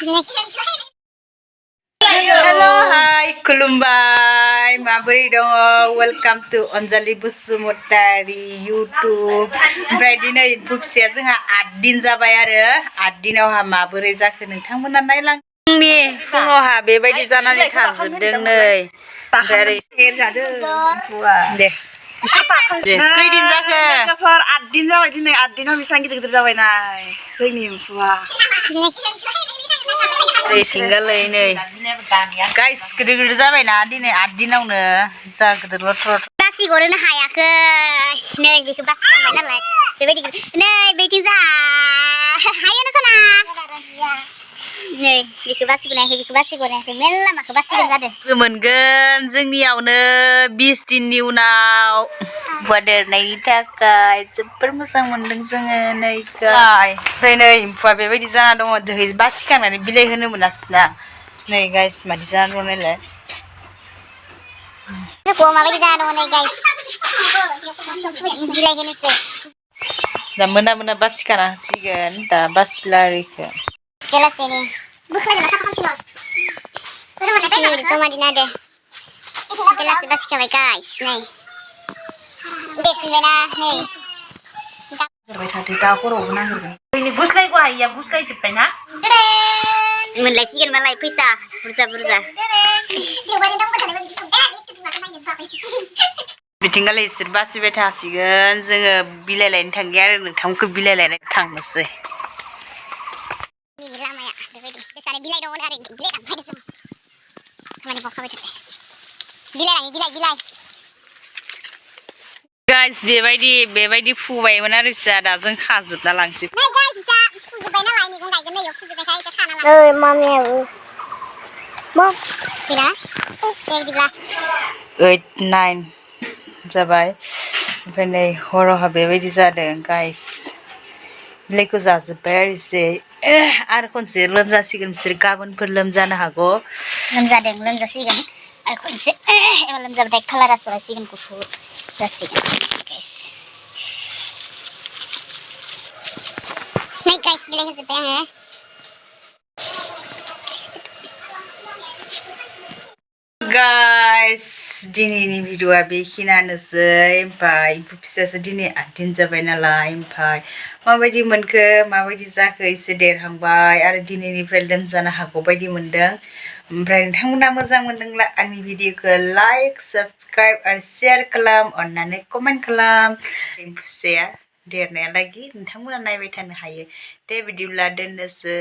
Hello, hi, खुलुमबाय माबोरै दङ welcome to Anjali Basumatary YouTube ओमफ्राय दिनै एम्फौ फिसाया जोंहा 8 दिन जाबाय आरो 8 दिनावहा माबोरै जाखो नोंथांमोना नायलां फुंनि फुङावहा बेबायदि जानानै थाजोबदों नै ओमफ्राय दे खैदिन जाखो लोगोफोर 8 दिन जाबाय दिनै 8 दिनाव बेसेबां गिदिर गिदिर जाबाय नाय जोंनि एम्फौआ सिंगालै नै गाइस गिदिर गिदिर जाबायना दिनै 8 दिनावनो जा गिदिर लथ्र बासि गरनो हायाखै नै बेखौ बासि थांबाय नालाय बेबायदि नै बेथिं जा हायो ना साना नै बेखौ बासि गनायाखै बेखौ बासि गनायाखै मेल्ला माखौ बासिगोन जादों मोनगोन जोंनियावनो 20 दिननि उनाव देरनायनि थाखाय जोबोर मोजां मोनदों जोङो नै ओमफ्राय नै एम्फौआ बेबायदि जाना दङ दै बासिखांनानै बिलाइ होनो मोनासैना नै गाइस मादि जाना दङ नायलाय जोंखौ माबायदि जाना दङ नै गाइस बिलाइ होनोसै दा मोना बासिखाना होसिगोन दा बासिला आरिखो बेलासेनि बोख्लायना साफा खालामसिगोन जमा दिना दे बेलासे बासिखाबाय गाइस नै देरसिनबायना नै होरबाय थादो दा हरावबो नागिरगोन जोंनि गुस्लायखौ हायिया गुस्लायजोब्बायना मोनलायसिगोन मालाय फैसा बुरजा बिथिंगालाय इसोर बासिबाय थासिगोन जोङो बिलाइ लायनो थांगोन आरो नोंथांमोनखौ बिलाइ लायनो थांनोसै लामाया बेबायदि बेसारे बिलाइ दङ आरो बिलाइ लांफायदो जों खामानि मावखाबाय थादो बिलाइ गाइस बेबायदि फुबायमोन आरो फिसा दा जों खाजोबना लांसै नै गाइस फिसा फुजोबबाय नालाय मैगं गायगोन नै फुजोबबायखाय इखो खाना लां ओइ मामियाबो मा फैना दे बिदिब्ला 8 9 जाबाय ओमफ्राय नै हरावहा बेबायदि जादों गाइस बिलाइखौ जाजोब्बाय आरो एसे आरो खनसे लोमजासिगोन बिसोर गाबोनफोर लोमजानो हागौ लोमजासिगोन आरो खनसे लोमजाबाथाय कालारा सोलायसिगोन गुफुर जासिगोन गाइस नै गाइस बिलाइ होजोब्बाय आङो गाइस दिनैनि भिडिअआ बेखिनियानोसै ओमफ्राय एम्फौ फिसायासो दिनै 8 दिन जाबाय नालाय ओमफ्राय माबायदि मोनखो माबायदि जाखो एसे देरहांबाय आरो दिनैनिफ्राय लोमजानो हागौ बायदि मोनदों ओमफ्राय नोंथांमोना मोजां मोनदोंब्ला आंनि भिडिअखौ लाइक साबस्क्राइब आरो शेयार खालाम अननानै कमेन्ट खालाम एम्फौ फिसाया देरनायालागि नोंथांमोना नायबाय थानो हायो दे बिदिब्ला दोननोसै